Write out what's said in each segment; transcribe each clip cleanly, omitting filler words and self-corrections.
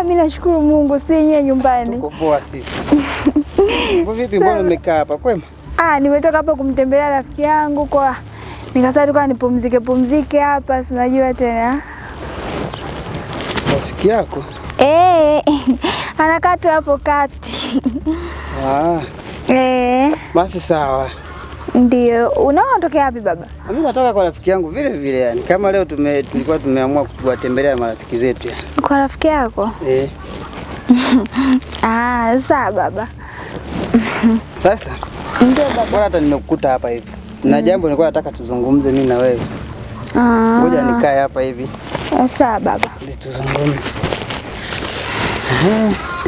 Mimi nashukuru Mungu, si yenyewe nyumbani. Tuko poa sisi. Vipi, mbona umekaa hapa kwema? Nimetoka hapa kumtembelea rafiki yangu kwa nikasema tuka nipumzike hapa, sinajua tena. Rafiki yako? Anakaa tu hapo kati. Basi sawa. Ndio. Unaotokea wapi baba? Mimi natoka kwa rafiki yangu vile vile yani. Kama leo tulikuwa tumeamua kuwatembelea marafiki zetu yani. Kwa rafiki yako? Sawa baba. Sasa? Ndio baba. Bora hata nimekukuta hapa hivi. Na jambo nilikuwa nataka tuzungumze mimi na wewe. Ngoja nikae hapa hivi. Sawa baba. Ili tuzungumze.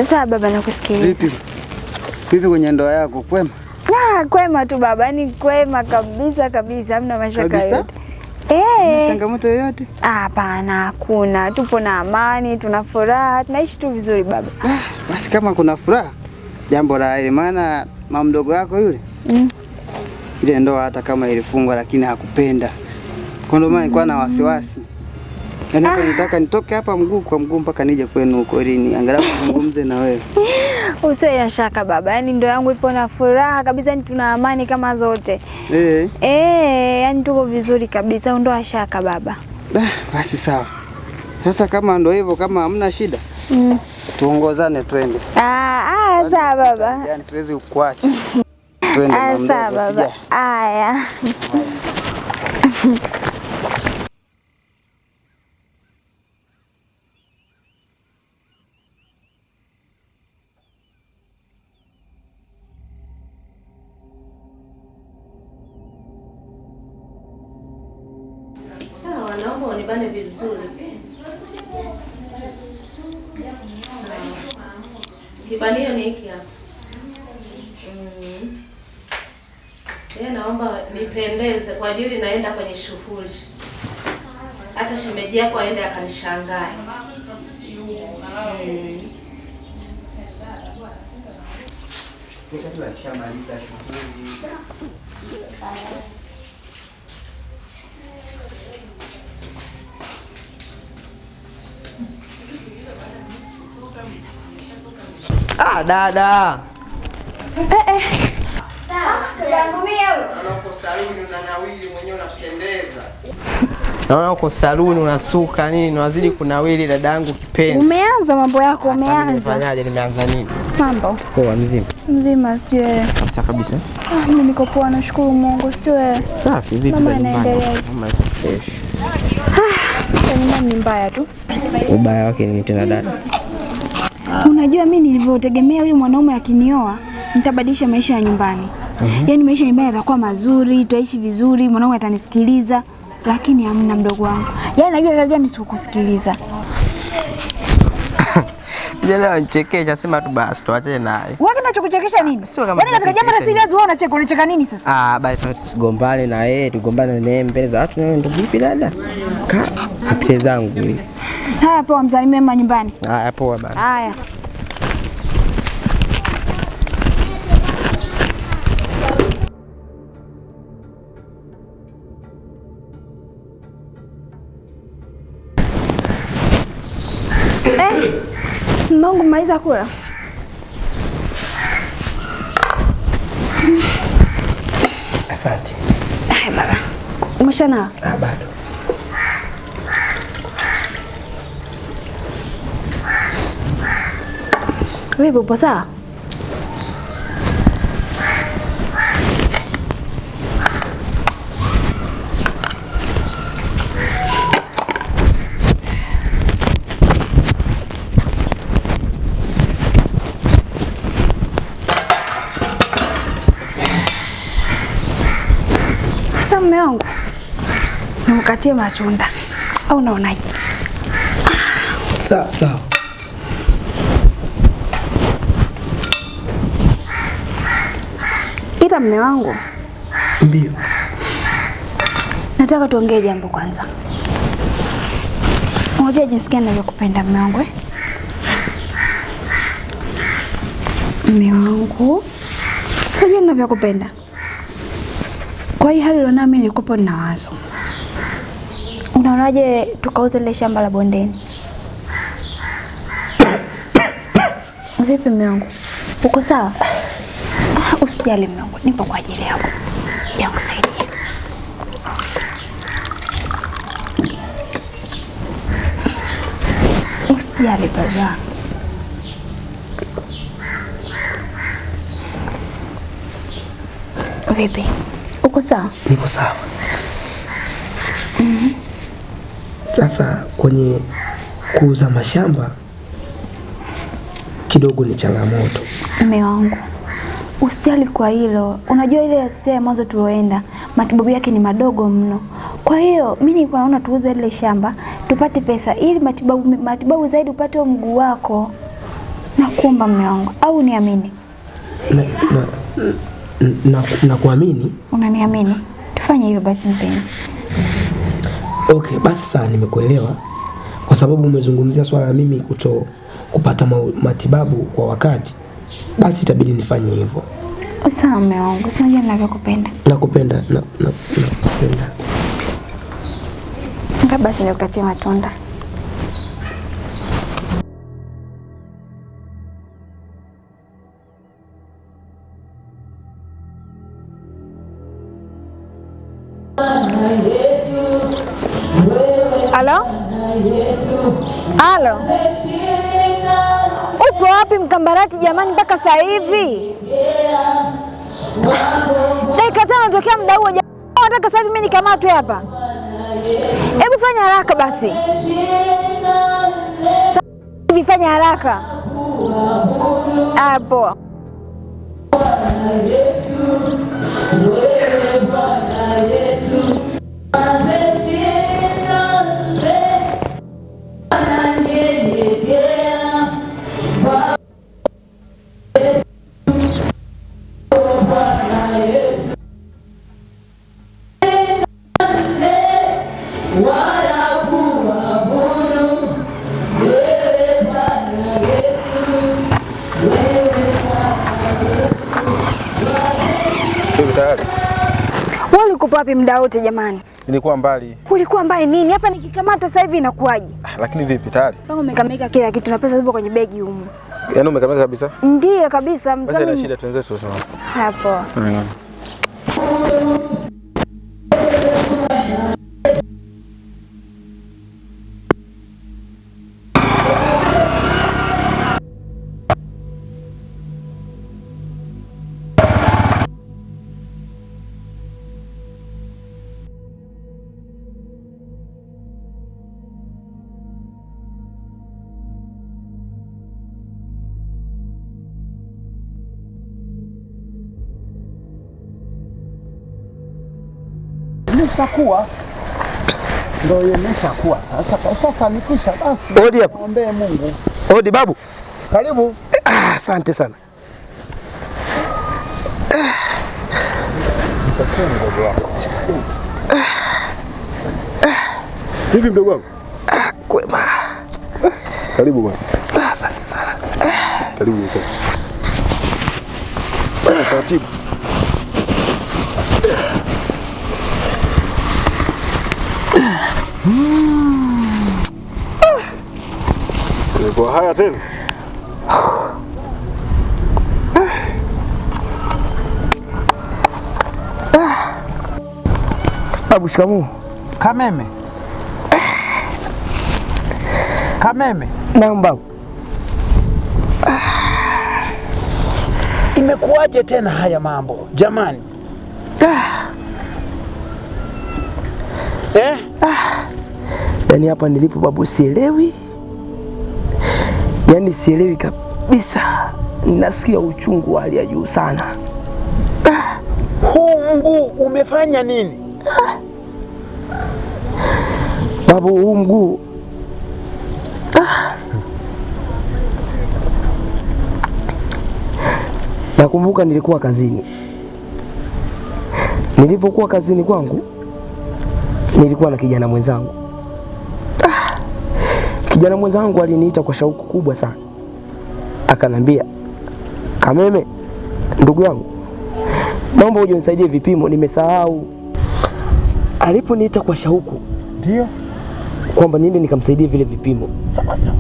Sawa baba, nakusikiliza. Vipi kwenye ndoa yako kwema? Kwema tu baba, yani kwema kabisa, hamna mashaka yote. Kuna changamoto yoyote? Hapana, hakuna. Tupo na amani, tuna furaha, tunaishi tu vizuri baba. Basi kama kuna furaha, jambo la heri, maana mama mdogo yako yule ile ndoa hata kama ilifungwa lakini hakupenda. Kwa ndio maana nilikuwa na wasiwasi. Yaani nitaka nitoke hapa mguu kwa mguu mpaka nije kwenu huko ili angalau tuzungumze na wewe. Usiwe ya shaka baba, yani ndoa yangu ipo na furaha kabisa, yani tuna amani kama zote. Yani tuko vizuri kabisa, ndoa shaka baba. Basi sawa. Sasa kama ndio hivyo, kama hamna shida, tuongozane twende. Sawa baba. Yani siwezi kukuacha. Twende sawa baba. Haya. Sawa, naomba unibane vizuri. Sawa. Kibanio ni hiki hapa. Naomba nipendeze kwa ajili naenda kwenye shughuli. Hata shemeji yako aende akanishangae. Nikishamaliza shughuli. Dada. Naona uko saluni unasuka nini, unazidi kunawili dadangu kipenzi. Umeanza mambo yako, umeanza. Nimefanyaje, nimeanza nini? Mambo. Poa mzima. Mzima sijui wewe. Kabisa. Mimi niko poa, nashukuru Mungu, sio wewe. Safi, vipi za nyumbani? Mama iko fresh. Nyumbani ni mbaya tu. Ubaya wake ni tena dada. Unajua mimi nilivyotegemea yule mwanaume akinioa nitabadilisha maisha ya nyumbani. Yaani maisha ya nyumbani yatakuwa mazuri, tutaishi vizuri, mwanaume atanisikiliza, lakini hamna mdogo wangu. Yaani najua leo gani sikukusikiliza. Jana nichekesha, sema tu basi tuache naye. Wewe kinachokuchekesha nini? Yaani katika jambo la serious wewe unacheka nini sasa? Basi tusigombane na yeye, tugombane naye mbele za watu, ndio vipi dada? Apite zangu hii. Haya poa, msalimie mama nyumbani. Haya poa bana. Haya. Mungu maliza kula. Asante. Baba. Umeshana? Bado. Wewe upo sawa? Sasa mume wangu, nimkatie matunda. au unaonaje? Sawa. Ila mume wangu, ndio nataka tuongee jambo kwanza. Unajua jinsi gani ninavyokupenda mume wangu eh? Mume wangu, unajua ninavyokupenda. Kwa hiyo hali leo mimi nilikuwa na wazo. Unaonaje tukauze ile shamba la bondeni? Vipi mume wangu? Uko sawa? Usijali mume wangu, nipo kwa ajili yako. Nitakusaidia. Usijali baba. Vipi? Uko sawa? Niko sawa. Sasa kwenye kuuza mashamba kidogo ni changamoto. Mume wangu, usijali kwa hilo. Unajua ile hospitali ya mwanzo tulioenda, matibabu yake ni madogo mno. Kwa hiyo mimi nilikuwa naona tuuze ile shamba, tupate pesa ili matibabu zaidi upate mguu wako. Nakuomba mume wangu, au niamini? Na kuamini? Unaniamini? Tufanye hivyo basi mpenzi. Okay, basi sawa, nimekuelewa. Kwa sababu umezungumzia swala la mimi kupata matibabu kwa wakati, basi itabidi nifanye hivyo. Sawa mume wangu, si unajua ninavyokupenda. Nakupenda. Ngoja basi nikupatie matunda. Halo? Upo wapi Mkambarati jamani mpaka sasa hivi? Dakika 5 natokea muda huo jamani. Nataka sasa hivi mimi nikamatwe hapa. Hebu fanya haraka basi. Sasa hivi fanya haraka. Poa. Ulikuwa wapi muda wote jamani? Nilikuwa mbali. Ulikuwa mbali nini? Hapa nikikamata sasa hivi inakuaje? Lakini vipi tayari? Kama umekamilika kila kitu na pesa zipo kwenye begi humu. Yaani umekamilika kabisa? Ndiyo kabisa. Basi ina shida tuanze tusome. Hapo. Nimeshakuwa ndio yemeshakuwa sasa fanikisha basi. Odi hapo. Muombe Mungu. Odi babu. Karibu. Asante sana. Hivi mdogo wangu? Kwema. Karibu bwana. Asante sana. Karibu mkoa. Taratibu. Kwa haya tena. Babu, shikamoo. Kameme. Kameme. Naam babu. Imekuwaje tena haya mambo jamani? Yaani hapa nilipo babu sielewi. Yaani sielewi kabisa. Nasikia uchungu wa hali ya juu sana. Huu mguu umefanya nini? Babu, huu mguu nakumbuka nilikuwa kazini. Nilipokuwa kazini kwangu nilikuwa na kijana mwenzangu. Kijana mwenzangu aliniita kwa shauku kubwa sana. Akanambia, Kameme, ndugu yangu, naomba uje unisaidie vipimo, nimesahau. Aliponiita kwa shauku, ndio kwamba niende nikamsaidie vile vipimo. Sawa sawa.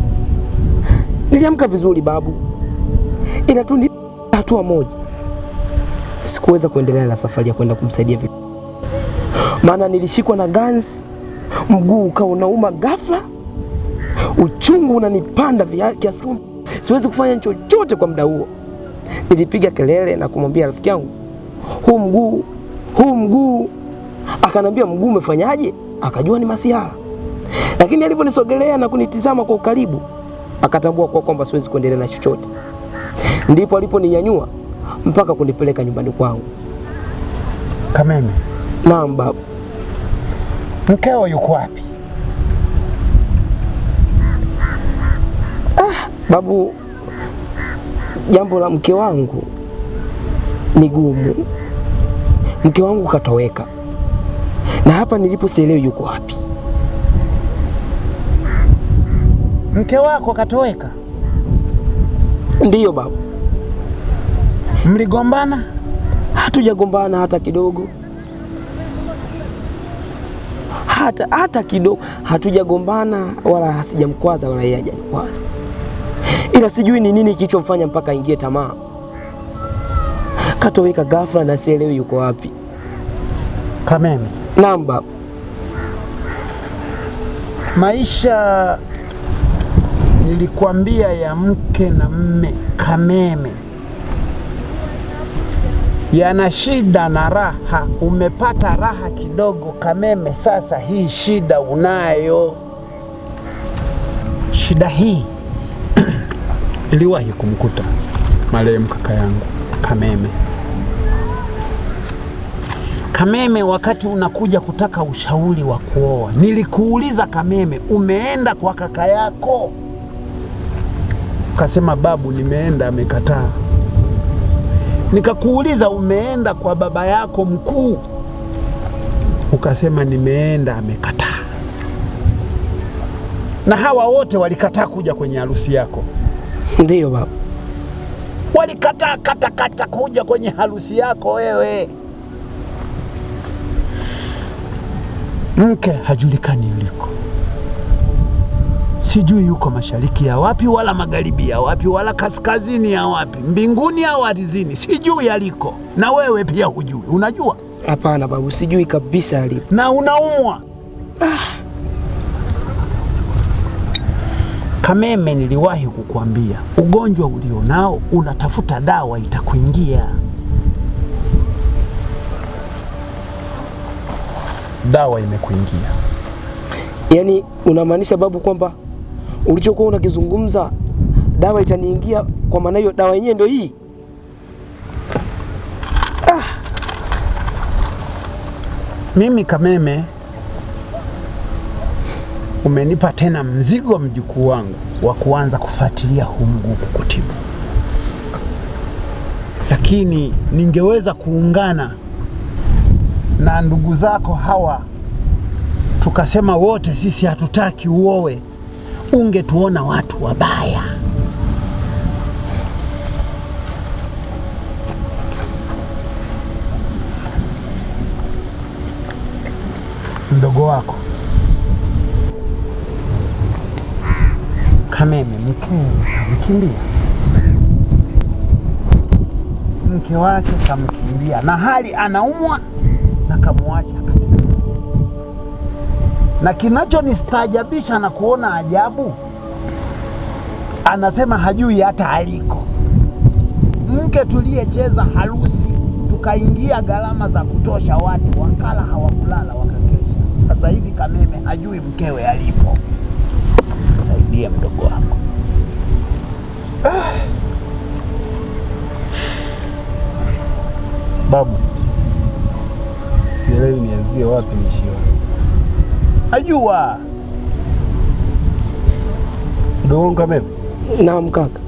Niliamka vizuri babu, ila tu ni hatua moja sikuweza kuendelea na safari ya kwenda kumsaidia vipimo. Maana nilishikwa na ganzi, mguu ukawa unauma ghafla, uchungu unanipanda kiasi siwezi kufanya chochote kwa muda huo. Nilipiga kelele na kumwambia rafiki yangu, huu mguu. Akanambia, mguu umefanyaje? Akajua ni masiara. Lakini aliponisogelea na kunitizama kwa ukaribu, akatambua kwamba siwezi kuendelea na chochote. Ndipo aliponinyanyua mpaka kunipeleka nyumbani kwangu. Kameme. Naam babu. Mkeo yuko wapi? Babu, jambo la mke wangu ni gumu. Mke wangu katoweka, na hapa nilipo sielewi yuko wapi. Mke wako katoweka? Ndiyo babu. Mligombana? Hatujagombana hata kidogo. Hata kidogo hatujagombana, wala hasijamkwaza wala yeye hajanikwaza. Ila sijui ni nini kilichomfanya mpaka ingie tamaa. Katoweka ghafla na sielewi yuko wapi. Kameme. Naam babu. Maisha nilikwambia ya mke na mme, Kameme, yana shida na raha. Umepata raha kidogo Kameme, sasa hii shida unayo. Shida hii iliwahi kumkuta marehemu kaka yangu Kameme. Kameme, wakati unakuja kutaka ushauri wa kuoa, nilikuuliza Kameme, umeenda kwa kaka yako? Ukasema babu, nimeenda, amekataa. Nikakuuliza, umeenda kwa baba yako mkuu? Ukasema nimeenda, amekataa. Na hawa wote walikataa kuja kwenye harusi yako? Ndiyo babu. Walikataa kata kuja kwenye harusi yako wewe. Mke hajulikani yuliko. Sijui yuko mashariki ya wapi, wala magharibi ya wapi, wala kaskazini ya wapi, mbinguni au ardhini, sijui yaliko. Na wewe pia hujui. Unajua? Hapana babu, sijui kabisa alipo. Na unaumwa? Kameme, niliwahi kukuambia ugonjwa ulionao unatafuta dawa itakuingia. Dawa imekuingia. Yaani unamaanisha babu kwamba ulichokuwa unakizungumza dawa itaniingia, kwa maana hiyo dawa yenyewe ndio hii? Mimi Kameme, umenipa tena mzigo mjukuu wangu wa kuanza kufuatilia huu mguu kukutibu. Lakini ningeweza kuungana na ndugu zako hawa, tukasema wote sisi hatutaki uowe, ungetuona watu wabaya. Mdogo wako Kameme, mkimbia mke wake, kamkimbia na hali anaumwa na kamuacha. Na kinachonistaajabisha na kuona ajabu, anasema hajui hata aliko. Mke tuliyecheza harusi, tukaingia gharama za kutosha, watu wakala hawakulala wakakesha. Sasa hivi Kameme hajui mkewe alipo. Saidia mdogo wako. Babu, sielewi nianzie wapi niishie wapi. Ajua Mdogo wangu Kameme. Naam kaka.